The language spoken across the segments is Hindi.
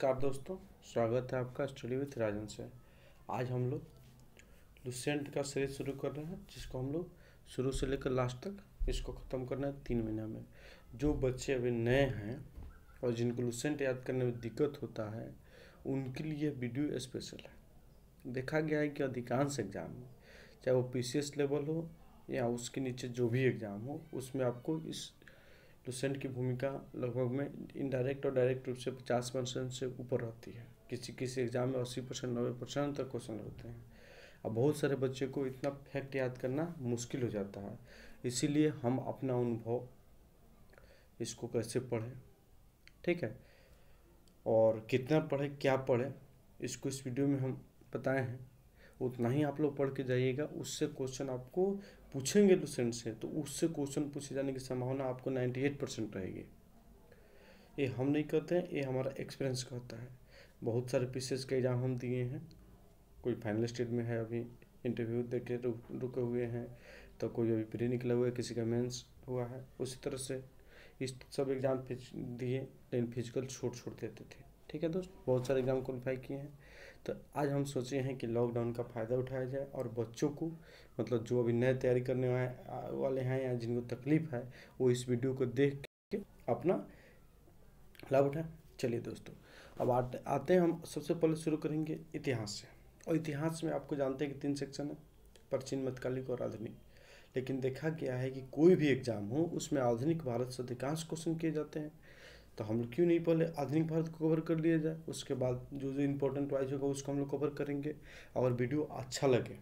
नमस्कार दोस्तों, स्वागत है आपका स्टडी विथ राजन से। आज हम लोग लुसेंट का सीरीज शुरू कर रहे हैं, जिसको हम लोग शुरू से लेकर लास्ट तक इसको ख़त्म करना है 3 महीना में। जो बच्चे अभी नए हैं और जिनको लुसेंट याद करने में दिक्कत होता है, उनके लिए वीडियो स्पेशल है। देखा गया है कि अधिकांश एग्ज़ाम में, चाहे वो PCS लेवल हो या उसके नीचे जो भी एग्ज़ाम हो, उसमें आपको इस लुसेंट की भूमिका लगभग में इनडायरेक्ट और डायरेक्ट रूप से 50% से ऊपर रहती है। किसी किसी एग्ज़ाम में 80% 90% तक क्वेश्चन होते हैं। अब बहुत सारे बच्चे को इतना फैक्ट याद करना मुश्किल हो जाता है, इसीलिए हम अपना अनुभव इसको कैसे पढ़ें, ठीक है, और कितना पढ़ें, क्या पढ़ें, इसको इस वीडियो में हम बताए हैं। उतना ही आप लोग पढ़ के जाइएगा। उससे क्वेश्चन आपको पूछेंगे लुसेंट से, तो उससे क्वेश्चन पूछे जाने की संभावना आपको 98% रहेगी। ये हम नहीं कहते हैं, ये हमारा एक्सपीरियंस कहता है। बहुत सारे PCS के एग्ज़ाम हम दिए हैं, कोई फाइनल स्टेज में है, अभी इंटरव्यू दे के रुके हुए हैं, तो कोई अभी प्री निकला हुआ है, किसी का मेंस हुआ है। उसी तरह से इस सब एग्ज़ाम दिए, लेकिन फिजिकल छोड़ देते थे। ठीक है दोस्त, बहुत सारे एग्ज़ाम क्वालिफाई किए हैं। तो आज हम सोचे हैं कि लॉकडाउन का फ़ायदा उठाया जाए और बच्चों को, मतलब जो अभी नए तैयारी करने वाले हैं या जिनको तकलीफ़ है, वो इस वीडियो को देख के अपना लाभ उठाएं। चलिए दोस्तों, अब आते हैं। हम सबसे पहले शुरू करेंगे इतिहास से। और इतिहास में आपको जानते हैं कि 3 सेक्शन है, प्राचीन, मध्यकालिक और आधुनिक। लेकिन देखा गया है कि कोई भी एग्ज़ाम हो, उसमें आधुनिक भारत से अधिकांश क्वेश्चन किए जाते हैं। तो हम लोग क्यों नहीं पहले आधुनिक भारत को कवर कर लिया जाए, उसके बाद जो जो इम्पोर्टेंट वाइज होगा उसको हम लोग कवर करेंगे। अगर वीडियो अच्छा लगे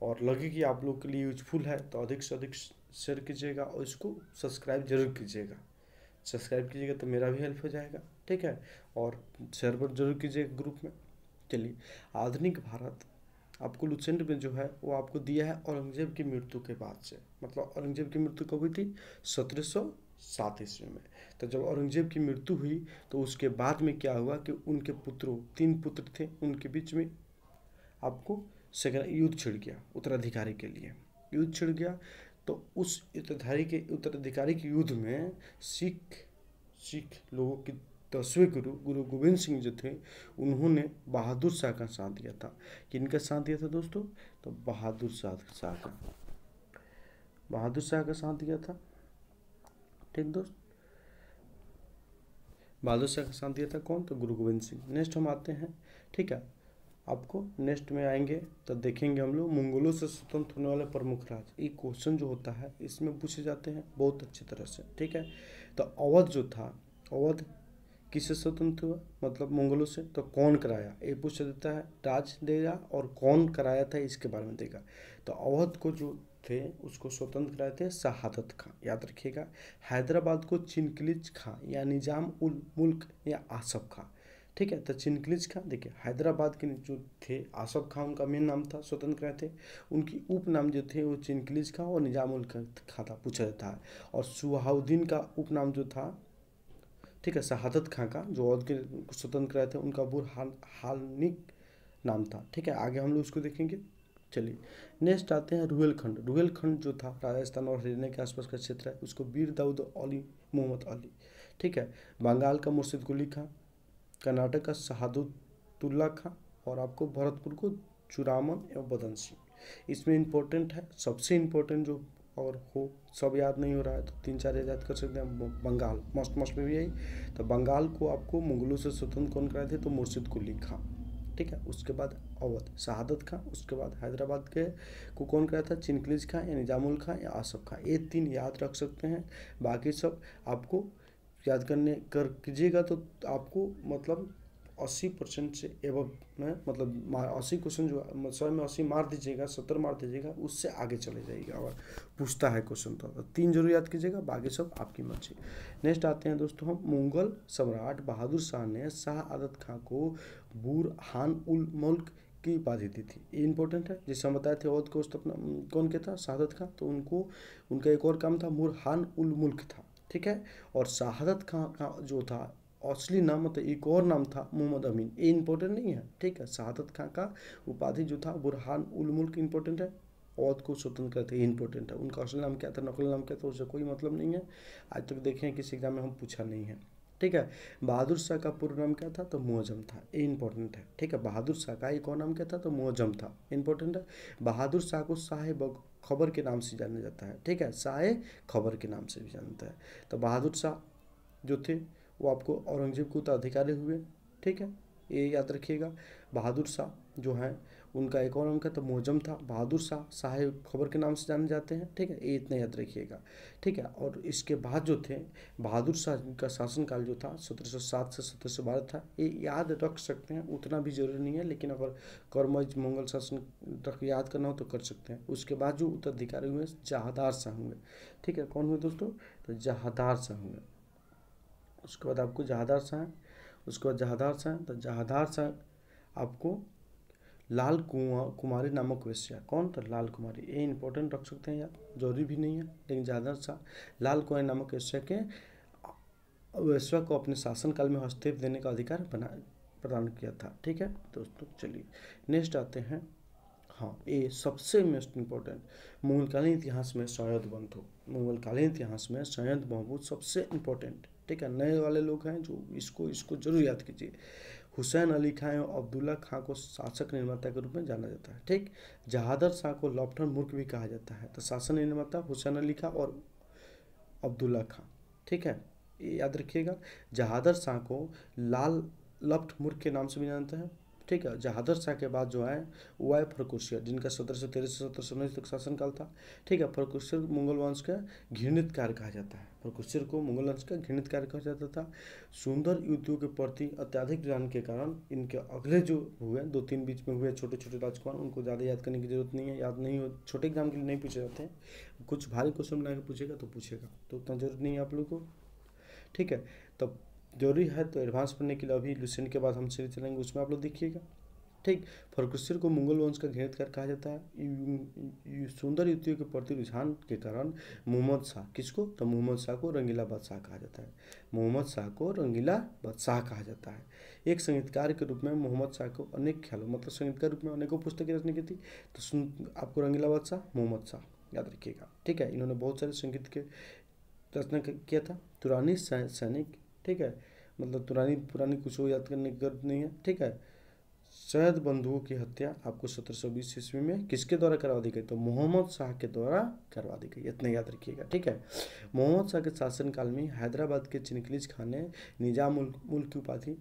और लगे कि आप लोग के लिए यूजफुल है, तो अधिक से अधिक शेयर कीजिएगा और इसको सब्सक्राइब जरूर कीजिएगा। सब्सक्राइब कीजिएगा तो मेरा भी हेल्प हो जाएगा, ठीक है, और शेयर पर जरूर कीजिएगा ग्रुप में। चलिए, आधुनिक भारत आपको लुसेंट में जो है वो आपको दिया है औरंगजेब की मृत्यु के बाद से। मतलब औरंगजेब की मृत्यु कब हुई थी? 1707 ईस्वी में। तो जब औरंगजेब की मृत्यु हुई, तो उसके बाद में क्या हुआ कि उनके पुत्रों, 3 पुत्र थे, उनके बीच में आपको युद्ध छिड़ गया। उत्तराधिकारी के लिए युद्ध छिड़ गया। तो उस उत्तराधिकारी के युद्ध में सिख लोगों की 10वें गुरु गोविंद सिंह जो थे, उन्होंने बहादुर शाह का साथ दिया था। किनका साथ दिया था दोस्तों? तो बहादुर शाह का साथ दिया था। ठीक दोस्त, बहादुर शाह का साथ दिया था कौन? तो गुरु गोविंद सिंह। नेक्स्ट हम आते हैं, ठीक है, आपको नेक्स्ट में आएंगे तो देखेंगे हम लोग मंगोलों से स्वतंत्र होने वाले प्रमुख राज्य। ये क्वेश्चन जो होता है इसमें पूछे जाते हैं बहुत अच्छी तरह से, ठीक है। तो अवध जो था, अवध किससे स्वतंत्र हुआ? मतलब मंगोलों से। तो कौन कराया, ये पूछ देता है। राज देगा और कौन कराया था इसके बारे में देगा। तो अवध को जो थे उसको स्वतंत्र कराए थे शहादत खां, याद रखिएगा। हैदराबाद को चिनकिलिज खां या निजाम उल मुल्क या आसफ खां, ठीक है। तो चिनकिलिज खां, देखिए हैदराबाद के जो थे आसफ खां, उनका मेन नाम था, स्वतंत्र कराए थे। उनकी उपनाम जो थे वो चिनकिलिज खां और निजाम उल खां था, पूछा जाता है। और सुहाउद्दीन का उपनाम जो था, ठीक है, शहादत खां का, जो अवध के स्वतंत्र कराए थे, उनका बुरहानिक नाम था, ठीक है। आगे हम लोग उसको देखेंगे। चलिए नेक्स्ट आते हैं रुहेलखंड। रुहेलखंड जो था राजस्थान और हरियाणा के आसपास का क्षेत्र है, उसको वीर दाऊद अली मोहम्मद अली, ठीक है। बंगाल का मुर्शिद कुली खां, कर्नाटक का शहादतुल्ला खां, और आपको भरतपुर को चुरामन एवं बदन सिंह। इसमें इंपॉर्टेंट है, सबसे इम्पोर्टेंट जो, और हो सब याद नहीं हो रहा है तो 3-4 याद कर सकते हैं। बंगाल मस्ट में भी यही। तो बंगाल को आपको मुगलों से स्वतंत्र कौन कराए थे? तो मुर्शिद कुली खां, ठीक है। उसके बाद अवध शहादत खां, उसके बाद हैदराबाद के को कौन कराया था? चिनकिलिज खां या निजामुल खां या आसफ खां। ये 3 याद रख सकते हैं, बाकी सब आपको याद कीजिएगा तो आपको मतलब 80% से एवं में, मतलब 80 क्वेश्चन जो 100 में 80 मार दीजिएगा, 70 मार दीजिएगा, उससे आगे चले जाइएगा। अगर पूछता है क्वेश्चन तो 3 जरूर याद कीजिएगा, बाकी सब आपकी मर्जी। नेक्स्ट आते हैं दोस्तों हम, मुगल सम्राट बहादुर शाह ने शाह आदत खां को बुरहान उल मुल्क की उपाधि दी थी। ये इंपॉर्टेंट है। जिससे हम बताए थे अवध को कौन के था? शहादत खां। तो उनका एक और काम था, बुरहान उल मुल्क था, ठीक है। और शहादत खां का जो था असली नाम, मतलब एक और नाम था मोहम्मद अमीन। ये इंपॉर्टेंट नहीं है, ठीक है। शहादत खां का उपाधि जो था बुरहान उल मुल्क इंपॉर्टेंट है। अवध को स्वतंत्र करते ही इंपॉर्टेंट है। उनका असली नाम क्या था, नकली नाम क्या था, उससे कोई मतलब नहीं है। आज तक देखें किसी एग्जाम में हम पूछा नहीं है, ठीक है। बहादुर शाह का पूर्ण नाम क्या था? तो मुअज्जम था, ये इंपॉर्टेंट है। ठीक है, बहादुर शाह का एक और नाम क्या था? तो मुअज्जम था, इंपॉर्टेंट है। बहादुर शाह को शाह खबर के नाम से जाना जाता है। ठीक है, शाह खबर के नाम से भी जानता है। तो बहादुर शाह जो थे वो आपको औरंगजेब के उत्तराधिकारी हुए। ठीक है, ये याद रखिएगा। बहादुर शाह जो है उनका एक और नाम क्या था? मुअज्जम था। बहादुर शाह शाह खबर के नाम से जाने जाते हैं। ठीक है, ये इतना याद रखिएगा। ठीक है, और इसके बाद जो थे बहादुर शाह का शासनकाल जो था 1707 से 1712 था, ये याद रख सकते हैं, उतना भी जरूरी नहीं है, लेकिन अगर कर्मज मंगल शासन तक याद करना हो तो कर सकते हैं। उसके बाद जो उत्तराधिकारी हुए जहादार शाह हुए। ठीक है, कौन हुए दोस्तों? तो जहादार शाह हुए। उसके बाद आपको जहादार शाह, उसके बाद जहादार शाह, तो जहादार शाह आपको लाल कुमारी नामक वेश्या, कौन? तो लाल कुमारी, ये इंपॉर्टेंट रख सकते हैं यार, जरूरी भी नहीं है, लेकिन जहादार शाह लाल कुमारी नामक वेश्या को अपने शासनकाल में हस्तक्षेप देने का अधिकार प्रदान किया था। ठीक है दोस्तों, चलिए नेक्स्ट आते हैं। हाँ, ये सबसे मोस्ट इम्पोर्टेंट, मुगलकालीन इतिहास में सैयद बंधु, मुगलकालीन इतिहास में सैयद महमूद सबसे इम्पोर्टेंट। ठीक है, नए वाले लोग हैं जो इसको इसको जरूर याद कीजिए। हुसैन अली खां और अब्दुल्ला खां को शासक निर्माता के रूप में जाना जाता है। ठीक, जहादर शाह को लफ्टन मुल्क भी कहा जाता है। तो शासन निर्माता हुसैन अली खां और अब्दुल्ला खां। ठीक है, ये याद रखिएगा। जहादर शाह को लाल लफ्ट मुल्क के नाम से भी जानते हैं। ठीक है, जहादर शाह के बाद जो है वो है फर्रुखशियर, जिनका 1713 से 1719 तक शासनकाल था। ठीक है, फर्रुखशियर मुगल वंश का घृणित कार्य कहा जाता है। फर्रुखशियर को मुगल वंश का घृणित कार्य कहा जाता था। सुंदर युवतियों के प्रति अत्याधिक रुझान के कारण इनके अगले जो हुए 2-3 बीच में हुए छोटे छोटे राजकुमार, उनको ज़्यादा याद करने की जरूरत नहीं है, याद नहीं हो, छोटे एग्जाम के लिए नहीं पूछे जाते हैं। कुछ भारी क्वेश्चन बना के पूछेगा तो पूछेगा, तो उतना जरूरत नहीं है आप लोग को। ठीक है, तब जरूरी है तो एडवांस पढ़ने के लिए अभी लुसेंट के बाद हम सीरीज चलेंगे, उसमें आप लोग देखिएगा। ठीक, फर्रुखशियर को मुगल वंश का घृणित कार्य कहा जाता है। सुंदर युवतियों के प्रति रुझान के कारण मोहम्मद शाह, किसको? तो मोहम्मद शाह को रंगीला बादशाह कहा जाता है। मोहम्मद शाह को रंगीला बादशाह कहा जाता है। एक संगीतकार के रूप में मोहम्मद शाह को अनेक ख्यालों, मतलब संगीतकार के रूप में अनेकों पुस्तकें रचना की थी। तो आपको रंगीला बादशाह, मोहम्मद शाह याद रखिएगा। ठीक है, इन्होंने बहुत सारे संगीत के रचना किया था। तुरानी सैनिक, ठीक है, मतलब तुरानी पुरानी कुछ हो याद करने की जरूरत नहीं है। ठीक है, सैयद बंधुओं की हत्या आपको 1720 ईस्वी में किसके द्वारा करवा दी गई? तो मोहम्मद शाह के द्वारा करवा दी गई, इतना याद रखिएगा। ठीक है, मोहम्मद शाह के शासनकाल में हैदराबाद के चिनकिलीज खान ने निजाम मुल्क की उपाधि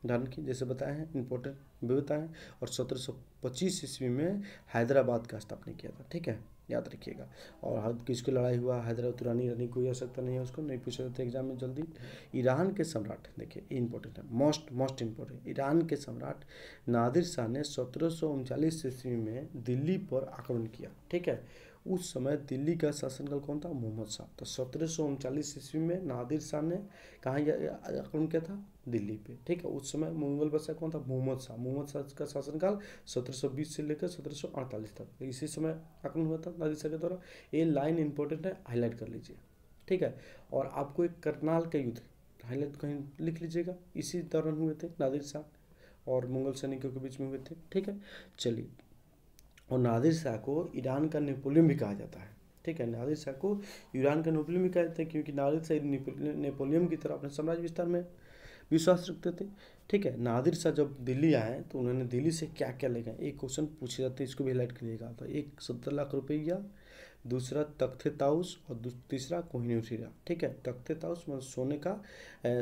धारण की, जैसे बताए हैं, इंपॉर्टेंट भी बताए हैं। और 1725 ईस्वी में हैदराबाद का स्थापना किया था। ठीक है, याद रखिएगा। और किसकी लड़ाई हुआ? हैदराबाद तुरानी रानी, कोई आवश्यकता नहीं है, उसको नहीं पूछा जाता एग्जाम में जल्दी। ईरान के सम्राट, देखिए इंपॉर्टेंट है, मोस्ट इंपॉर्टेंट, ईरान के सम्राट नादिर शाह ने 1739 ईस्वी में दिल्ली पर आक्रमण किया। ठीक है, उस समय दिल्ली का शासनकाल कौन था? मोहम्मद शाह। तो 1739 ईस्वी में नादिर शाह ने कहाँ आक्रमण किया था? दिल्ली पे। ठीक है, उस समय मुगल बादशाह कौन था? मोहम्मद शाह। मोहम्मद शाह का शासनकाल 1720 से लेकर 1748 तक, इसी समय आक्रमण हुआ था नादिर शाह के द्वारा। ये लाइन इंपॉर्टेंट है, हाईलाइट कर लीजिए। ठीक है, और आपको एक करनाल का युद्ध हाईलाइट कहीं लिख लीजिएगा, इसी दौरान हुए थे, नादिर शाह और मुगल सैनिकों के बीच में हुए थे। ठीक है, चलिए, और नादिर शाह को ईरान का नेपोलियन भी कहा जाता है। ठीक है, नादिर शाह को ईरान का नेपोलियन भी कहा जाता है, क्योंकि नादिर शाह नेपोलियन की तरह अपने साम्राज्य विस्तार में विश्वास रखते थे। ठीक है, नादिर शाह जब दिल्ली आए तो उन्होंने दिल्ली से क्या क्या ले गए, एक क्वेश्चन पूछे जाते हैं, इसको भी हाईलाइट करिएगा। तो एक 70 लाख रुपया, दूसरा तख्ते ताउस और तीसरा कोहिनूर हीरा। ठीक है, तख्ते ताउस मतलब सोने का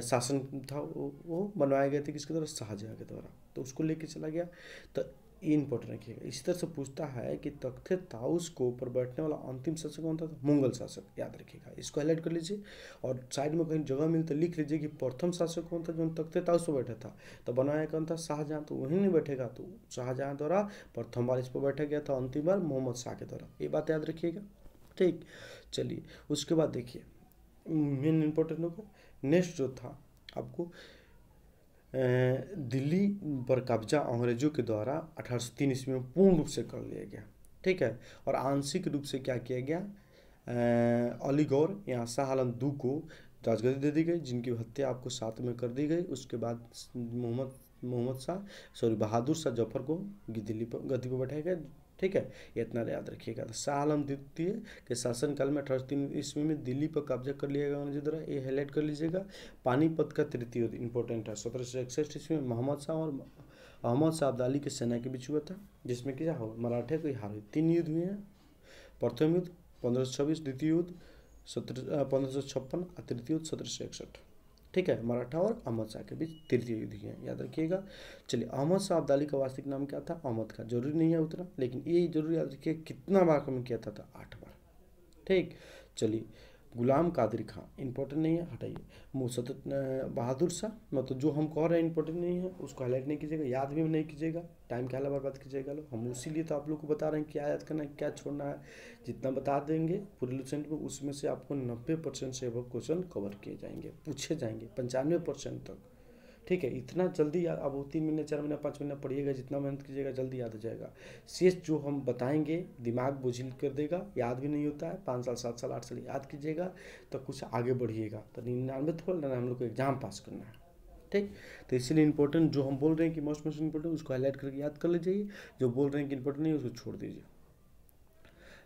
शासन था, वो बनवाए गए थे किसके द्वारा? शाहजहाँ के द्वारा, तो उसको लेके चला गया। तो ये इंपॉर्टेंट रखिएगा। इसी तरह से पूछता है कि तख्ते ताउस को ऊपर बैठने वाला अंतिम शासक कौन था? तो मुगल शासक, याद रखिएगा, इसको हाईलाइट कर लीजिए। और साइड में कहीं जगह मिले तो लिख लीजिए कि प्रथम शासक कौन था जो तख्ते ताउस पर बैठा था? तो बनाया कौन था? शाहजहाँ। तो वहीं नहीं बैठेगा, तो शाहजहाँ द्वारा प्रथम बार इस पर बैठा गया था, अंतिम बार मोहम्मद शाह के द्वारा, ये बात याद रखिएगा। ठीक, चलिए, उसके बाद देखिए मेन इंपॉर्टेंट होगा। नेक्स्ट जो था आपको दिल्ली पर कब्जा अंग्रेजों के द्वारा 1803 ईस्वी में पूर्ण रूप से कर लिया गया। ठीक है, और आंशिक रूप से क्या किया गया? अलीगौर या शाह आलम II को राजगद्दी दे दी गई, जिनकी हत्या आपको 7 में कर दी गई। उसके बाद बहादुर शाह जफर को दिल्ली पर गद्दी पर बैठाया गया, ठीक है, ये इतना याद रखिएगा। तो शाह आलम द्वितीय के शासनकाल में 1803 ईस्वी में दिल्ली पर कब्जा कर लिया गया अंग्रेजों द्वारा, ये हाईलाइट कर लीजिएगा। पानीपत का तृतीय युद्ध इंपॉर्टेंट है, 1761 ईस्वी में मोहम्मद शाह और अहमद शाह अब्दाली की सेना के बीच हुआ था, जिसमें कि क्या हो मराठे को हार हुई। 3 युद्ध हुए हैं, प्रथम युद्ध 1526, द्वितीय युद्ध 1556 और तृतीय युद्ध 1761। ठीक है, मराठा और अहमद शाह के बीच तृतीय युद्ध है, याद रखिएगा। चलिए, अहमद शाह अब्दाली का वास्तविक नाम क्या था? अहमद खां। जरूरी नहीं है उतना, लेकिन ये जरूर याद रखिए कितना बार आक्रमण किया था 8 बार। ठीक, चलिए, गुलाम कादरी खां इंपॉर्टेंट नहीं है, हटाइए। बहादुर शाह, मतलब जो हम कह रहे हैं इंपॉर्टेंट नहीं है उसको हाईलाइट नहीं कीजिएगा, याद भी नहीं कीजिएगा, टाइम क्या बर्बाद कीजिएगा लो। हम इसीलिए तो आप लोग को बता रहे हैं क्या याद करना है क्या छोड़ना है। जितना बता देंगे पूरे लुसेंट में, उसमें से आपको 90% से अब क्वेश्चन कवर किए जाएंगे, पूछे जाएंगे 95% तक। ठीक है, इतना जल्दी याद, अब 3 महीने 4 महीने 5 महीने पढ़िएगा, जितना मेहनत कीजिएगा जल्दी याद हो जाएगा। शेष जो हम बताएंगे दिमाग बोझिल कर देगा, याद भी नहीं होता है। 5 साल 7 साल 8 साल याद कीजिएगा तो कुछ आगे बढ़िएगा। तो 99 थोड़ा ना, हम लोग को एग्जाम पास करना है। ठीक, तो इसीलिए इंपॉर्टेंट जो हम बोल रहे हैं कि मोस्ट इंपॉर्टेंट उसको हाईलाइट करके याद कर लीजिए, जो बोल रहे हैं कि इंपॉर्टेंट नहीं उसको छोड़ दीजिए।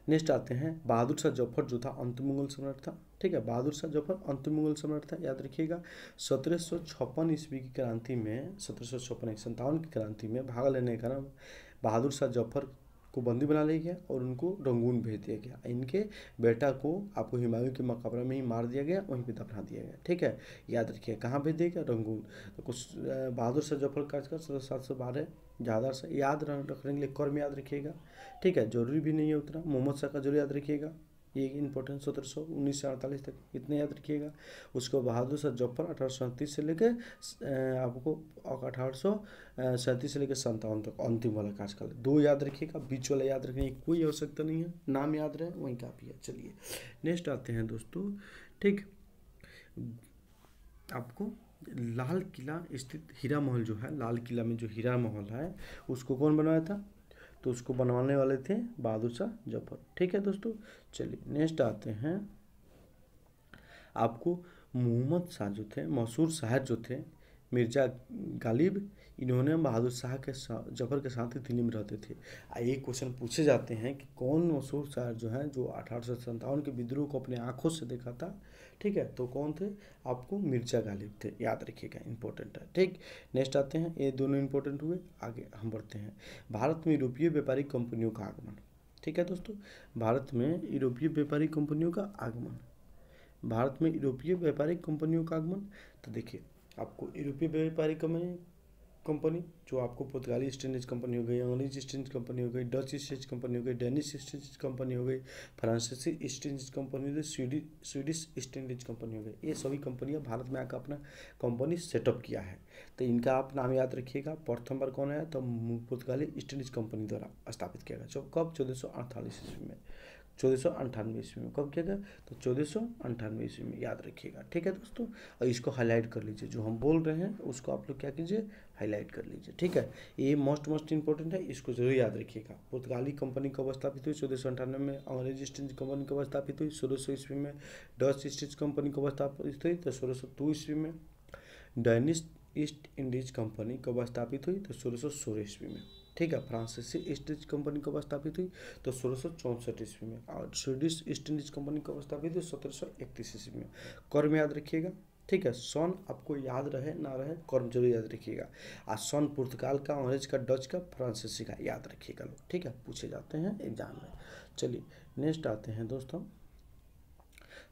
नेक्स्ट आते हैं, बहादुर शाह जफर जो था अंतिम मुगल सम्राट था। ठीक है, बहादुर शाह जफर अंतिम मुगल सम्राट था, याद रखिएगा। 1756 ईस्वी की क्रांति में, 1757 की क्रांति में भाग लेने के कारण बहादुर शाह जफर को बंदी बना लिया गया और उनको रंगून भेज दिया गया। इनके बेटा को आपको हुमायूं के मकबरा में ही मार दिया गया, वहीं पे दफना दिया गया। ठीक है, याद रखिए कहाँ भेज दिया गया? रंगून। तो कुछ बहादुर शाह जफर का 1712 ज़्यादा से याद रखने के लिए कर्म याद रखिएगा। ठीक है, जरूरी भी नहीं है उतना। मोहम्मद शाह का जरूर याद रखिएगा, ये इंपॉर्टेंट 1719 से 48 तक इतने याद रखिएगा। उसको बहादुर शाह जफर 1837 से लेकर आपको 1837 से लेकर 57 तक अंतिम वाला कार्यकाल, 2 याद रखिएगा, बीच वाला याद रखने की कोई आवश्यकता नहीं है, नाम याद रहे वहीं काफ़ी है। चलिए नेक्स्ट आते हैं दोस्तों। ठीक, आपको लाल किला स्थित हीरा महल जो है, लाल किला में जो हीरा महल है उसको कौन बनवाया था? तो उसको बनवाने वाले थे बहादुर शाह जफर। ठीक है दोस्तों, चलिए नेक्स्ट आते हैं। आपको मोहम्मद शाह जो थे, मशहूर शायर जो थे मिर्जा गालिब, इन्होंने बहादुर शाह के जफर के साथ ही दिल्ली में रहते थे। ये क्वेश्चन पूछे जाते हैं कि कौन मशहूर शायर जो है जो 1857 के विद्रोह को अपने आंखों से देखा था। ठीक है, तो कौन थे? आपको मिर्जा गालिब थे, याद रखिएगा, इंपॉर्टेंट है। ठीक, नेक्स्ट आते हैं, ये दोनों इंपॉर्टेंट हुए, आगे हम बढ़ते हैं। भारत में यूरोपीय व्यापारिक कंपनियों का आगमन। ठीक है दोस्तों, भारत में यूरोपीय व्यापारिक कंपनियों का आगमन, भारत में यूरोपीय व्यापारिक कंपनियों का आगमन। तो देखिए, आपको यूरोपीय व्यापारिक कंपनी जो आपको पुर्तगाली ईस्ट इंडीज कंपनी हो गई, अंग्रेज ईस्ट इंडीज कंपनी हो गई, डच ईस्ट इंडीज कंपनी हो गई, डेनिश ईस्ट इंडीज कंपनी हो गई, फ्रांसीसी ईस्ट इंडीज कंपनी हो गई, स्वीडिश ईस्ट इंडीज कंपनी हो गई, ये सभी कंपनियां भारत में आकर अपना कंपनी सेटअप किया है। तो इनका आप नाम याद रखिएगा। प्रथम बार कौन है? तो पुर्तगाली ईस्ट इंडीज कंपनी द्वारा स्थापित किया गया। कब? 1448 ईस्वी में, 1498 ईस्वी में। कब किया गया? तो 1498 ईस्वी में, याद रखिएगा। ठीक है दोस्तों, और इसको हाईलाइट कर लीजिए, जो हम बोल रहे हैं उसको आप लोग क्या कीजिए, हाईलाइट कर लीजिए। ठीक है, ये मोस्ट इंपॉर्टेंट है, इसको जरूर याद रखिएगा। पुर्तगाली कंपनी कब स्थापित हुई? 1498 में। अंग्रेज ईस्ट इंडीज कंपनी कब स्थापित हुई? 1600 ईस्वी में। डच ईस्ट इंडीज कंपनी कब स्थापित हुई? तो 1602 ईस्वी में। डेनिश ईस्ट इंडीज कंपनी कब स्थापित हुई? तो 1616 ईस्वी में। ठीक है, फ्रांसीसी ईस्ट इंडीज कंपनी कब स्थापित हुई? तो 1664 ईस्वी में। और स्वीडिश ईस्ट इंडीज कंपनी कब स्थापित हुई? 1731 ईस्वी में। कर्म याद रखिएगा। ठीक है, सन आपको याद रहे ना रहे, कर्म जरूर याद रखिएगा। आज सन पुर्तगाल का, अंग्रेज का, डच का, फ्रांसीसी का, याद रखिएगा लोग। ठीक है, पूछे जाते हैं एग्जाम में। चलिए नेक्स्ट आते हैं दोस्तों।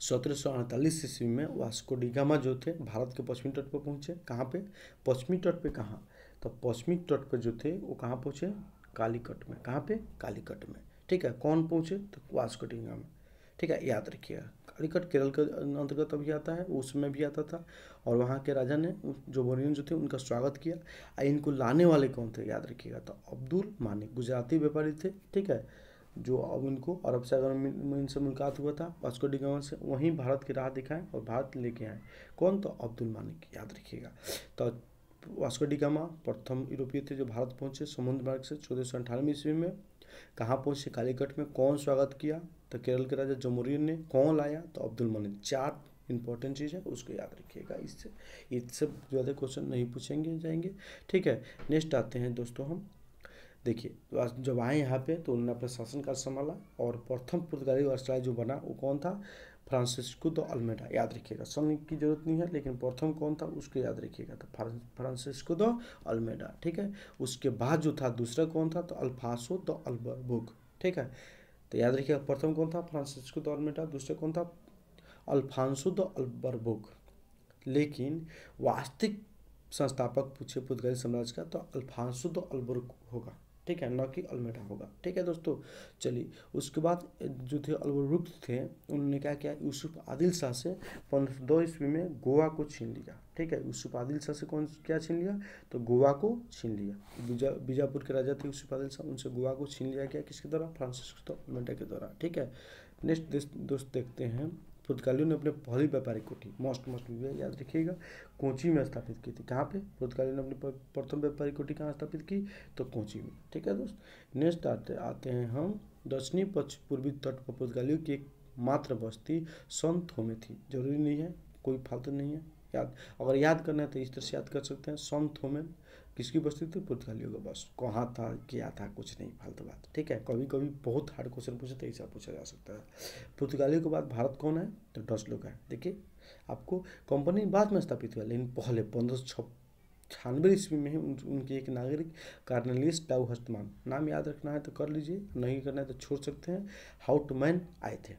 1748 ईस्वी में वास्को डी गामा जो थे भारत के पश्चिमी तट पर पहुंचे। कहाँ पे? पश्चिमी तट पे। कहाँ? तो पश्चिमी तट पर जो थे वो कहाँ पहुँचे? कालीकट में। कहाँ पे? कालीकट में। ठीक है, कौन पहुँचे? तो वास्को डी गामा। ठीक है, याद रखिएगा। कालीकट केरल के अंतर्गत अभी आता है, उसमें भी आता था। और वहाँ के राजा ने, जो बोरियन जो थे, उनका स्वागत किया। इनको लाने वाले कौन थे? याद रखिएगा। तो अब्दुल मानिक गुजराती व्यापारी थे। ठीक है, जो अब इनको अरब सागर में इनसे मुलाकात हुआ था वास्को डी गामा से, वहीं भारत की राह दिखाएं और भारत लेके आए। कौन? तो अब्दुल मानिक, याद रखिएगा। तो वास्को डी गामा प्रथम यूरोपीय थे जो भारत पहुंचे समुद्र मार्ग से 1498 ईस्वी में। कहाँ पहुंचे? कालीकट में। कौन स्वागत किया? तो केरल के राजा जमोरियन ने। कौन लाया? तो अब्दुल मानिक। 4 इंपॉर्टेंट चीज़ है, उसको याद रखिएगा। इससे ज़्यादा क्वेश्चन नहीं पूछेंगे जाएंगे। ठीक है, नेक्स्ट आते हैं दोस्तों हम। देखिए जब आए यहाँ पे तो उन्होंने अपना शासनकाल संभाला और प्रथम पुर्तगाली वायसराय जो बना वो कौन था, फ्रांसिस्को द अल्मेडा। याद रखिएगा, सन की जरूरत नहीं है, लेकिन प्रथम कौन था उसको याद रखिएगा, तो फ्रांसिस्को द अल्मेडा। ठीक है, उसके बाद जो था दूसरा कौन था, तो अल्फासो द अल्बुकर्क। ठीक है, तो याद रखिएगा प्रथम कौन था, फ्रांसिस्को द अल्मेडा, दूसरा कौन था, अल्फांसो द अल्बुकर्क। लेकिन वास्तविक संस्थापक पूछे पुर्तगाली साम्राज्य का तो अल्फांसो द अल्बुकर्क होगा। ठीक है, न कि अल्मेडा होगा। ठीक है दोस्तों, चलिए उसके बाद जो थे अल्बुकर्क थे, उन्होंने क्या किया, यूसुफ आदिल शाह से 1502 ईस्वी में गोवा को छीन लिया। ठीक है, यूसुफ आदिल शाह से कौन क्या छीन लिया, तो गोवा को छीन लिया। बीजापुर के राजा थे यूसुफ आदिल शाह, उनसे गोवा को छीन लिया गया किसके द्वारा, फ्रांसिस्को द अल्मेडा के द्वारा। ठीक है, नेक्स्ट दोस्त देखते हैं, पुर्तगालियों ने अपने पहली व्यापारिक कोठी मोस्ट याद रखिएगा कोची में स्थापित की थी। कहाँ पे, पुर्तगालियों ने अपनी प्रथम व्यापारिक कोठी कहाँ स्थापित की, तो कोची में। ठीक है दोस्त, नेक्स्ट आते हैं हम, दक्षिणी पूर्वी तट पर पुर्तगालियों की एक मात्र बस्ती सन थोमे थी। जरूरी नहीं है, कोई फालतू नहीं है, याद अगर याद करना है तो इस तरह से याद कर सकते हैं। सन थोमे किसकी बस्ती थी, पुर्तगालियों का। बस कहाँ था, क्या था, कुछ नहीं, फालतू बात। ठीक है, कभी कभी बहुत हार्ड क्वेश्चन पूछे तो ऐसा पूछा जा सकता है। पुर्तगालियों के बाद भारत कौन है, तो डच लोग है। देखिए आपको कंपनी बाद में स्थापित हुआ, लेकिन पहले 1596 ईस्वी में ही उनके एक नागरिक कार्नेलियस डाउ हर्टमान, नाम याद रखना है तो कर लीजिए, नहीं करना है तो छोड़ सकते हैं, हाउटमैन आए थे।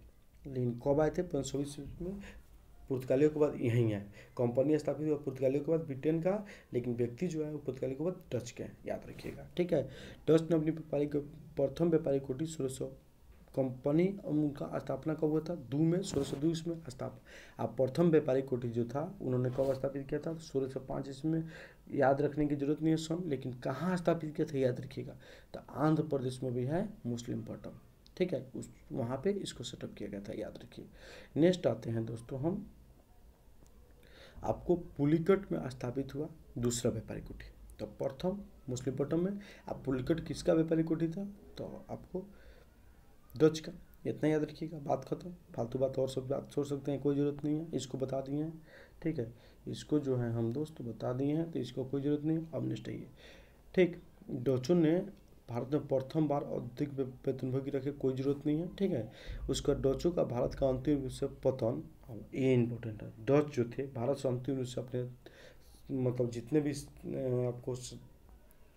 लेकिन कब आए थे, 1526 ईस्वी में। पुर्तगालियों के बाद यहीं है, कंपनी स्थापित हुआ पुर्तगालियों के बाद ब्रिटेन का, लेकिन व्यक्ति जो है वो पुर्तगालियों के बाद डच के हैं, याद रखिएगा। ठीक है, डच ने अपनी प्रथम व्यापारिक कोठी 1600 कंपनी उनका स्थापना कब हुआ था, 2 में 1602 ईस्वी में स्थापना। अब प्रथम व्यापारिक कोठी जो था उन्होंने कब स्थापित किया था, 1605 ईस्वी में। याद रखने की जरूरत नहीं है सन, लेकिन कहाँ स्थापित किया था याद रखिएगा, तो आंध्र प्रदेश में भी है मुस्लिमपट्टनम। ठीक है, उस वहाँ पे इसको सेटअप किया गया था, याद रखिए। नेक्स्ट आते हैं दोस्तों हम, आपको पुलिकट में स्थापित हुआ दूसरा व्यापारिक कोठी। तो प्रथम मुस्लिमपट्टनम में, अब पुलिकट किसका व्यापारिक कोठी था, तो आपको डच का। इतना याद रखिएगा, बात खत्म। फालतू बात और सब बात छोड़ सकते हैं, कोई ज़रूरत नहीं है, इसको बता दिए हैं। ठीक है, इसको जो है हम दोस्त बता दिए हैं, तो इसको कोई ज़रूरत नहीं है। अब नेक्स्ट आइए, ठीक, डचों ने भारत में प्रथम बार औद्योगिक वेतनभोगी रखे, कोई ज़रूरत नहीं है। ठीक है, उसका डचों का भारत का अंतिम रूप से पतन, ये इंपॉर्टेंट है। डच जो थे भारत से अंतिम रूप से अपने मतलब जितने भी आपको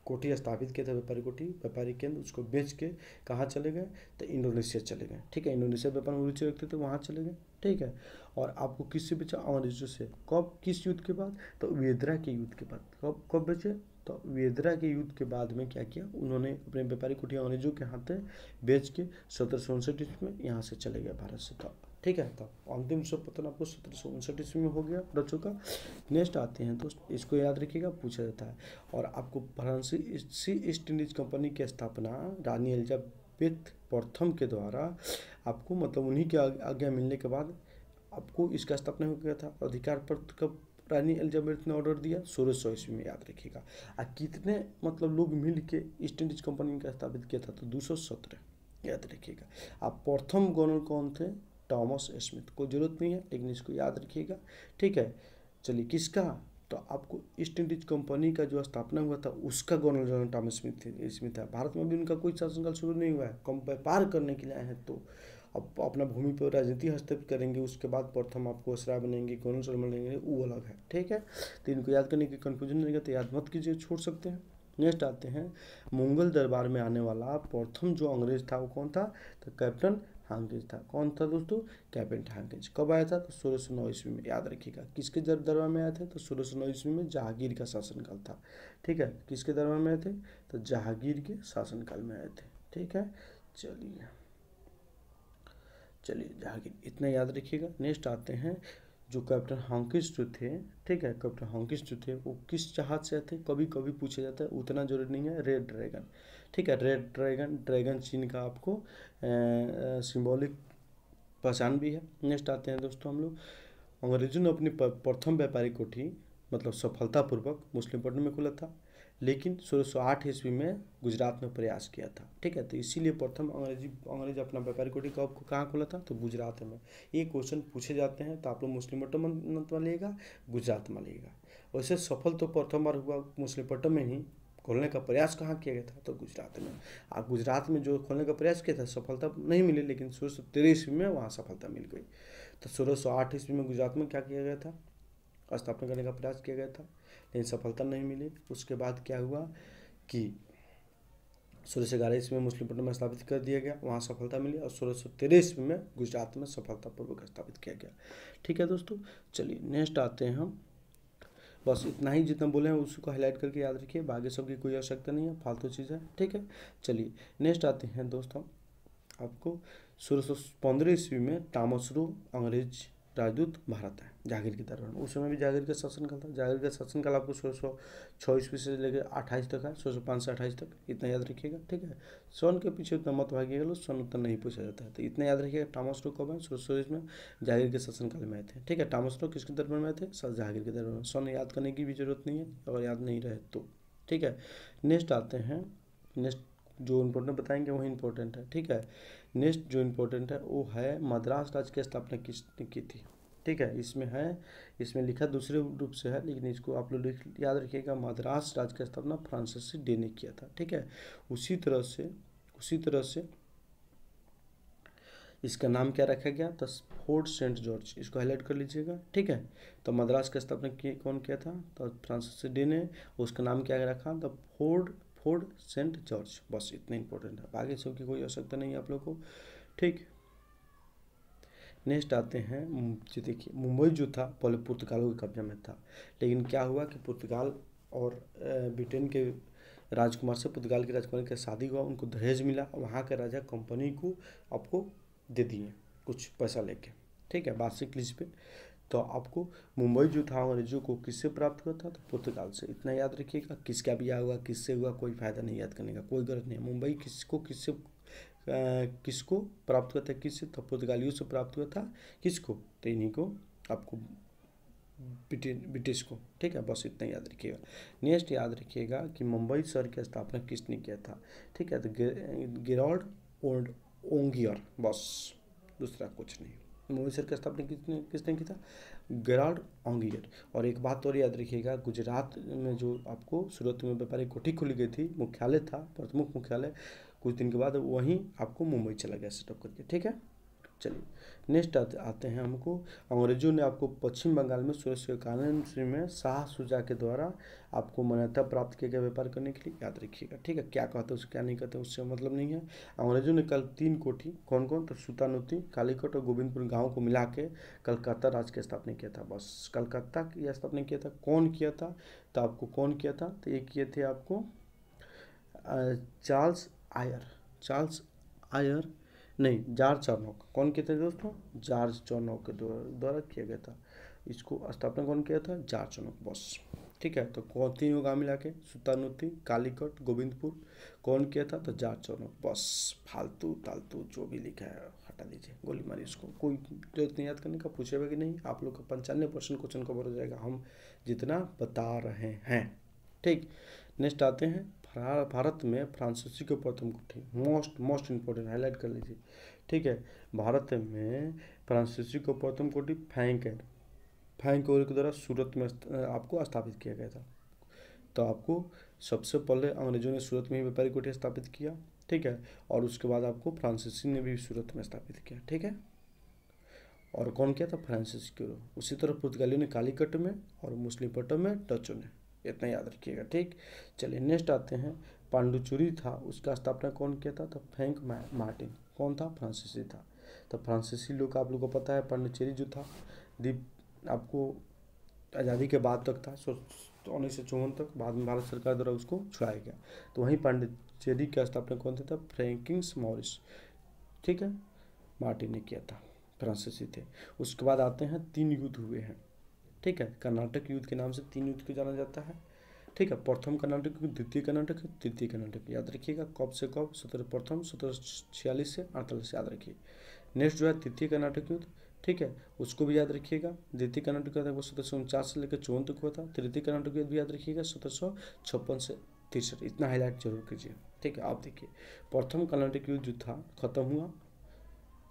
कोठी स्थापित किए थे, व्यापारिक केंद्र, उसको बेच के कहाँ चले गए, तो इंडोनेशिया चले गए। ठीक है, इंडोनेशिया व्यापार में रुचि रखते थे, वहाँ चले गए। ठीक है, और आपको किससे बेचा, अंग्रेजों से। कब, किस युद्ध के बाद, तो वेदरा के युद्ध के बाद। कब बेचे, तो वेदरा के युद्ध के बाद में क्या किया उन्होंने, अपने व्यापारिक कोठी अंग्रेजों के हाथ बेच के 1759 ईस्वी में यहाँ से चले गए भारत से। तब ठीक है, तब अंतिम पतन आपको 1759 ईस्वी में हो गया डचों का। नेक्स्ट आते हैं दोस्त, इसको याद रखिएगा, पूछा जाता है। और आपको फ्रांसीसी ईस्ट इंडीज कंपनी की स्थापना रानी एलिजाबेथ प्रथम के द्वारा, आपको मतलब उन्हीं की आज्ञा मिलने के बाद आपको इसका स्थापना हो गया था। अधिकार पत्र कब रानी एलिजाबेथ ने ऑर्डर दिया, 1600 ईस्वी में, याद रखिएगा। कितने मतलब लोग मिल के ईस्ट इंडीज कंपनी का स्थापित किया था, तो 217, याद रखिएगा। आप प्रथम गवर्नर कौन थे, टॉमस स्मिथ, को जरूरत नहीं है, लेकिन इसको याद रखिएगा। ठीक है, चलिए किसका, तो आपको ईस्ट इंडीज कंपनी का जो स्थापना हुआ था उसका गवर्नर जनरल टॉमस स्मिथ है। भारत में भी उनका कोई शासनकाल शुरू नहीं हुआ है, कम व्यापार करने के लिए आए हैं, तो अब अपना भूमि पर राजनीति हस्तक्षेप करेंगे, उसके बाद प्रथम आपको असरा बनेंगे, गवर्नर बनेंगे, वो अलग है। ठीक है, तो इनको याद करने की कन्फ्यूजन रहेगा, तो याद मत कीजिए, छोड़ सकते हैं। नेक्स्ट आते हैं, मुगल दरबार में आने वाला प्रथम जो अंग्रेज था वो कौन था, तो कैप्टन हांकिंज था। कौन था दोस्तों, कैप्टन हांकिंज। कब आया था, तो 1609 ईस्वी में, याद रखिएगा। किसके दरबार में आए थे, तो 1609 ईस्वी में जहांगीर का शासनकाल था। ठीक है, किसके दरबार में आए थे, तो जहांगीर के शासनकाल में आए थे। ठीक है, चलिए जहांगीर, इतना याद रखिएगा। नेक्स्ट आते हैं, जो कैप्टन हांकिंज जो थे, ठीक है, कैप्टन हांकिंज जो थे वो किस जहाज से थे, कभी कभी पूछा जाता है, उतना जरूरी नहीं है। Red dragon. ठीक है, रेड ड्रैगन चीन का आपको सिंबॉलिक पहचान भी है। नेक्स्ट आते हैं दोस्तों हम लोग, अंग्रेजों ने अपनी प्रथम व्यापारिक कोठी मतलब सफलतापूर्वक मुस्लिमपट्टनम में खोला था, लेकिन 1608 ईस्वी में गुजरात में प्रयास किया था। ठीक है, तो इसीलिए प्रथम अंग्रेज अपना व्यापारिक कोठी कहाँ खोला था, तो गुजरात में। ये क्वेश्चन पूछे जाते हैं, तो आप लोग मुस्लिमपट्टनम में लिएगा, गुजरात में लिएगा। वैसे सफल तो प्रथम बार हुआ मुस्लिमपट्टनम में ही, खोलने का प्रयास कहाँ किया गया था, तो गुजरात में। गुजरात में जो खोलने का प्रयास किया था सफलता नहीं मिली, लेकिन 1613 ईस्वी में वहाँ सफलता मिल गई। तो 1608 ईस्वी में गुजरात में क्या किया गया था, स्थापना करने का प्रयास किया गया था, लेकिन सफलता नहीं मिली। उसके बाद क्या हुआ कि 1611 ईस्वी में मुसलिमपट्टनम में स्थापित कर दिया गया, वहाँ सफलता मिली, और 1613 ईस्वी में गुजरात में सफलतापूर्वक स्थापित किया गया। ठीक है दोस्तों, चलिए नेक्स्ट आते हैं हम। बस इतना ही जितना बोले हैं उसको हाईलाइट करके याद रखिए, बाकी सबकी कोई आवश्यकता नहीं है, फालतू चीज़ है। ठीक है, चलिए नेक्स्ट आते हैं दोस्तों। आपको 1615 ईस्वी में टॉमस रो अंग्रेज राजदूत भारत है जहांगीर के दरबार में। उस समय भी जहांगीर का शासनकाल था। जहांगीर का शासनकाल आपको 1606 ईस्वी से लेकर 28 तक है, 1605 से 28 तक, इतना याद रखिएगा। ठीक है, सन के पीछे उतना मत भागिएगा, लो सन उतना नहीं पूछा जाता है, तो इतना याद रखिएगा। टॉमस रो कब है, 1600 में जहांगीर के शासनकाल में आए थे। ठीक है, टॉमस रो किसके दरबार में आए थे, जहांगीर के दरबार में। सन याद करने की भी जरूरत नहीं है अगर याद नहीं रहे तो। ठीक है, नेक्स्ट आते हैं। नेक्स्ट जो इम्पोर्टेंट बताएंगे वही इम्पोर्टेंट है। ठीक है, नेक्स्ट जो इम्पोर्टेंट है वो है मद्रास राज्य की स्थापना किसने की थी। ठीक है, इसमें है, इसमें लिखा दूसरे रूप से है, लेकिन इसको आप लोग याद रखिएगा, मद्रास राज्य की स्थापना फ्रांसिस डे ने किया था। ठीक है, उसी तरह से इसका नाम क्या रखा गया, तो फोर्ट सेंट जॉर्ज, इसको हाईलाइट कर लीजिएगा। ठीक है, तो मद्रास का स्थापना कौन किया था, तो फ्रांसिस डे ने। उसका नाम क्या रखा, तो फोर्ट सेंट जॉर्ज। बस इतना इंपॉर्टेंट है, आगे सब की कोई आवश्यकता नहीं है आप लोग को। ठीक, नेक्स्ट आते हैं। देखिए मुंबई जो था पहले पुर्तगालों के कब्जे में था, लेकिन क्या हुआ कि पुर्तगाल और ब्रिटेन के राजकुमार से पुर्तगाल के राजकुमार का शादी हुआ, उनको दहेज मिला, वहाँ के राजा कंपनी को आपको दे दिए कुछ पैसा लेके। ठीक है, वार्षिक लीज पे। तो आपको मुंबई जो था अंग्रेजों को किससे प्राप्त हुआ था, तो पुर्तगाल से। इतना याद रखिएगा, किसका ब्याह हुआ, किससे हुआ, कोई फायदा नहीं याद करने का, कोई गलत नहीं है। मुंबई किसको प्राप्त हुआ था, किससे, तो पुर्तगालियों से प्राप्त हुआ था। किसको, तो इन्हीं को, आपको ब्रिटिश को। ठीक है, बस इतना याद रखिएगा। नेक्स्ट याद रखिएगा कि मुंबई शहर की स्थापना किसने किया था। ठीक है, तो गेराल्ड ओंगियर, बस दूसरा कुछ नहीं। मुंबई शहर की स्थापना किसने की था, गेराल्ड ओंगियर। और एक बात और याद रखिएगा, गुजरात में जो आपको सूरत में व्यापारिक कोठी खुली गई थी, मुख्यालय था, प्रमुख मुख्यालय, कुछ दिन के बाद वहीं आपको मुंबई चला गया सेटअप करके। ठीक है, चलिए नेक्स्ट आते हैं हमको। अंग्रेजों ने आपको पश्चिम बंगाल में 1691 ईस्वी में शाह शुजा के द्वारा आपको मान्यता प्राप्त किया गया व्यापार करने के लिए, याद रखिएगा। ठीक है, क्या कहते हैं उससे क्या नहीं कहते उससे मतलब नहीं है। अंग्रेजों ने कल 3 कोठी, कौन कौन, तो सुतानुती, कालीकट और गोविंदपुर गाँव को मिला के कलकत्ता राज्य की स्थापना किया था। बस कलकत्ता की स्थापना किया था। कौन किया था, तो आपको कौन किया था, तो ये किए थे आपको चार्ल्स आयर नहीं, जॉर्ज चार्नोक। कौन किए थे दोस्तों, जॉर्ज चार्नोक के द्वारा किया गया था। इसको स्थापना कौन किया था, जॉर्ज चार्नोक। बस ठीक है, तो कौन, तीनों गाँव मिला के, सुतानुती, कालीकट, गोविंदपुर, कौन किया था, तो जॉर्ज चार्नोक। बस फालतू तालतू जो भी लिखा है हटा दीजिए, गोली मारी इसको, कोई जरूरत नहीं याद करने का। पूछेगा कि नहीं, आप लोग का 95% क्वेश्चन कवर हो जाएगा हम जितना बता रहे हैं। ठीक, नेक्स्ट आते हैं। भारत में फ्रांसीसी के प्रथम कोठी, मोस्ट इम्पोर्टेंट, हाईलाइट कर लीजिए। ठीक है, भारत में फ्रांसीसी को प्रथम कोठी फैंकोर के द्वारा सूरत में आपको स्थापित किया गया था। तो आपको सबसे पहले अंग्रेजों ने सूरत में ही व्यापारिक कोठी स्थापित किया। ठीक है, और उसके बाद आपको फ्रांसीसी ने भी सूरत में स्थापित किया। ठीक है, और कौन किया था, फ्रांसीसी को। उसी तरह पुर्तगालियों ने कालीकट में और मुसलिमपट्टनम में डचों ने, इतना याद रखिएगा। ठीक, चलिए नेक्स्ट आते हैं। पांडुचेरी था, उसका स्थापना कौन किया था, तो फ्रैंक मार्टिन। कौन था, फ्रांसीसी था। तो फ्रांसीसी लोग आप लोग को पता है, पांडुचेरी जो था द्वीप आपको आज़ादी के बाद तक था, 1954 तक, बाद में भारत सरकार द्वारा उसको छुड़ाया गया। तो वहीं पांडुचेरी की स्थापना कौन था, फ्रैंकिस मॉरिस। ठीक है, मार्टिन ने किया था, फ्रांसीसी थे। उसके बाद आते हैं, 3 युद्ध हुए हैं। ठीक है, कर्नाटक युद्ध के नाम से 3 युद्ध को जाना जाता है। ठीक है, प्रथम कर्नाटक युद्ध, द्वितीय कर्नाटक युद्ध, तृतीय कर्नाटक, याद रखिएगा। कब से कब, 1746 से 48 याद रखिए। नेक्स्ट जो है तृतीय कर्नाटक युद्ध। ठीक है, उसको भी याद रखिएगा। द्वितीय कर्नाटक युद्ध वो 1749 से लेकर 54 तक हुआ था। तृतीय कर्नाटक युद्ध भी याद रखिएगा, 1756 से 63। इतना हाईलाइट जरूर कीजिए। ठीक है, आप देखिए प्रथम कर्नाटक युद्ध जो था खत्म हुआ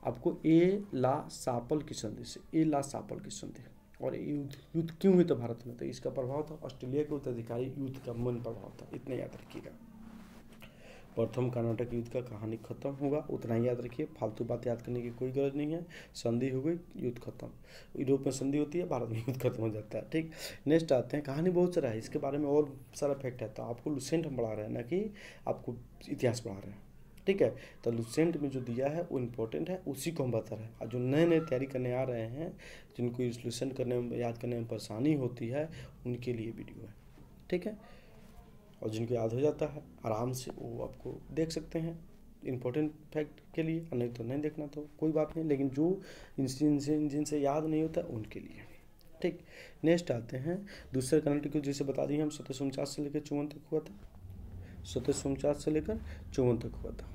आपको ए ला सापल की संधि से, ए ला सापल की संधि। और युद्ध युद्ध क्यों हुई था भारत में, तो इसका प्रभाव था ऑस्ट्रेलिया के उत्तराधिकारी युद्ध का मेन प्रभाव था, इतना याद रखिएगा। प्रथम कर्नाटक युद्ध का कहानी खत्म होगा, उतना ही याद रखिए, फालतू बात याद करने की कोई जरूरत नहीं है। संधि हो गई, युद्ध खत्म। यूरोप में संधि होती है, भारत में युद्ध खत्म हो जाता है। ठीक, नेक्स्ट आते हैं, कहानी बहुत सारा है, इसके बारे में और सारा फैक्ट है, तो आपको लुसेंट हम पढ़ा रहे हैं ना कि आपको इतिहास पढ़ा रहे हैं। ठीक है, तो लुसेंट में जो दिया है वो इम्पोर्टेंट है, उसी को हम बता रहे हैं। और जो नए नए तैयारी करने आ रहे हैं, जिनको इस लुसेंट करने में याद करने में परेशानी होती है, उनके लिए वीडियो है। ठीक है, और जिनको याद हो जाता है आराम से वो आपको देख सकते हैं इम्पोर्टेंट फैक्ट के लिए, नहीं तो नहीं देखना तो कोई बात नहीं, लेकिन जो जिनसे याद नहीं होता उनके लिए। ठीक, नेक्स्ट आते हैं दूसरे कर्नाटक युद्ध, जैसे बता दिए हम 1749 से लेकर 54 तक हुआ था, 1749 से लेकर 54 तक हुआ था।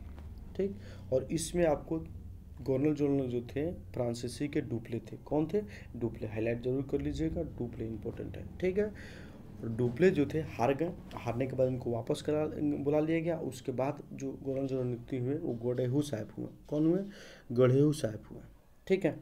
ठीक, और इसमें आपको गवर्नर जनरल जो थे फ्रांसीसी के डुप्ले थे। कौन थे? डुप्ले, हाईलाइट जरूर कर लीजिएगा, डुप्ले इंपॉर्टेंट है। ठीक है, डुप्ले जो थे हार गए, हारने के बाद इनको वापस करा बुला लिया गया। उसके बाद जो गवर्नर जनरल नियुक्ति हुए वो गढ़ेहू साहब हुए। कौन हुए? गढ़ेहू साहब हुए। ठीक है,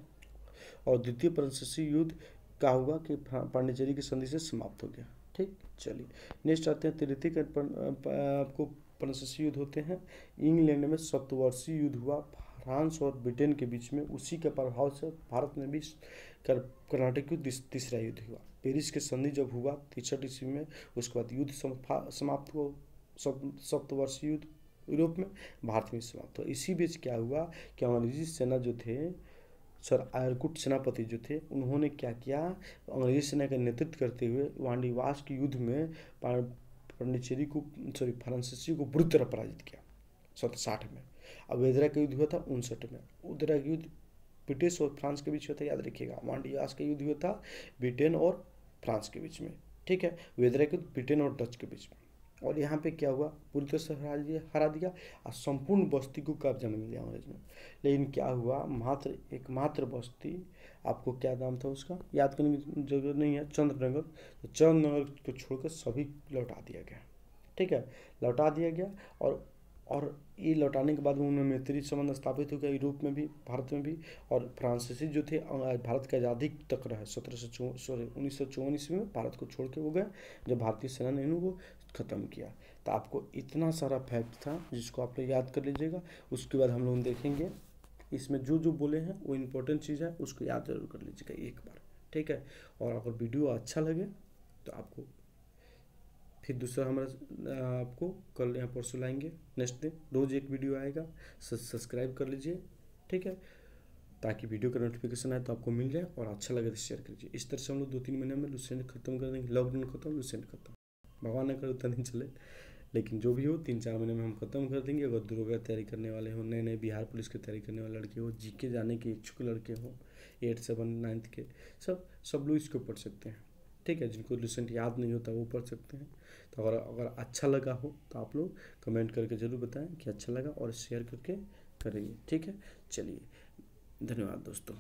और द्वितीय फ्रांसीसी युद्ध का हुआ कि पांडिचेरी की संधि से समाप्त हो गया। ठीक, चलिए नेक्स्ट आते हैं तृतीय आपको फ्रांसीसी युद्ध होते हैं। इंग्लैंड में सप्तवर्षीय युद्ध हुआ फ्रांस और ब्रिटेन के बीच में, उसी के प्रभाव से भारत में भी कर्नाटक युद्ध तीसरा युद्ध हुआ। पेरिस के संधि जब हुआ 63 ईस्वी में, उसके बाद युद्ध समाप्त हुआ, सप्तवर्षीय युद्ध यूरोप में, भारत में समाप्त हुआ। इसी बीच क्या हुआ कि अंग्रेजी सेना जो थे, सर आयरकुट सेनापति जो थे, उन्होंने क्या किया, अंग्रेजी सेना का नेतृत्व करते हुए वांडीवास के युद्ध में पांडिचेरी को फ्रांसीसी को बुरी तरह पराजित किया 1760 में। अब वेदरा का युद्ध हुआ था 59 में। वेदरा का युद्ध ब्रिटिश और फ्रांस के बीच हुआ था, याद रखिएगा। वांडीवास का युद्ध हुआ था ब्रिटेन और फ्रांस के बीच में। ठीक है, वेदरा का युद्ध ब्रिटेन और डच के बीच में। और यहाँ पे क्या हुआ, पूरी तरह से हरा दिया और संपूर्ण बस्ती को कब्जा में लिया अंग्रेज ने। लेकिन क्या हुआ, एकमात्र बस्ती, आपको क्या नाम था उसका याद करने की जरूरत नहीं है, चंद्रनगर, तो चंद्रनगर को छोड़कर सभी लौटा दिया गया। ठीक है, लौटा दिया गया। और ये लौटाने के बाद उन्होंने मैत्री संबंध स्थापित हो गया यूरोप में भी, भारत में भी। और फ्रांसीसी जो थे भारत की आज़ादी तक रहे, 1954 ईस्वी में भारत को छोड़ के वो गए, जब भारतीय सेना ने इनको ख़त्म किया। तो आपको इतना सारा फैक्ट था जिसको आप लोग याद कर लीजिएगा। उसके बाद हम लोग देखेंगे इसमें जो जो बोले हैं वो इम्पोर्टेंट चीज़ है, उसको याद जरूर कर लीजिएगा एक बार। ठीक है, और अगर वीडियो अच्छा लगे तो आपको फिर दूसरा हमारा आपको कल यहाँ परसों लाएंगे, नेक्स्ट दिन रोज़ एक वीडियो आएगा, सब्सक्राइब कर लीजिए। ठीक है, ताकि वीडियो का नोटिफिकेशन आए तो आपको मिल जाए, और अच्छा लगे तो शेयर कीजिए। इस तरह से हम लोग 2-3 महीने में लुसेंट खत्म कर देंगे, लॉकडाउन खत्म, लुसेंट खत्म, भगवान न करे उतना दिन चले, लेकिन जो भी हो 3-4 महीने में हम खत्म कर देंगे। अगर दरोगा तैयारी करने वाले हो, नए नए बिहार पुलिस की तैयारी करने वाले लड़के हो, जीके जाने के इच्छुक लड़के हो, 8, 7, 9 के, सब लोग इसको पढ़ सकते हैं। ठीक है, जिनको लुसेंट याद नहीं होता वो पढ़ सकते हैं। तो अगर अच्छा लगा हो तो आप लोग कमेंट करके ज़रूर बताएं कि अच्छा लगा, और शेयर करके करेंगे। ठीक है, चलिए धन्यवाद दोस्तों।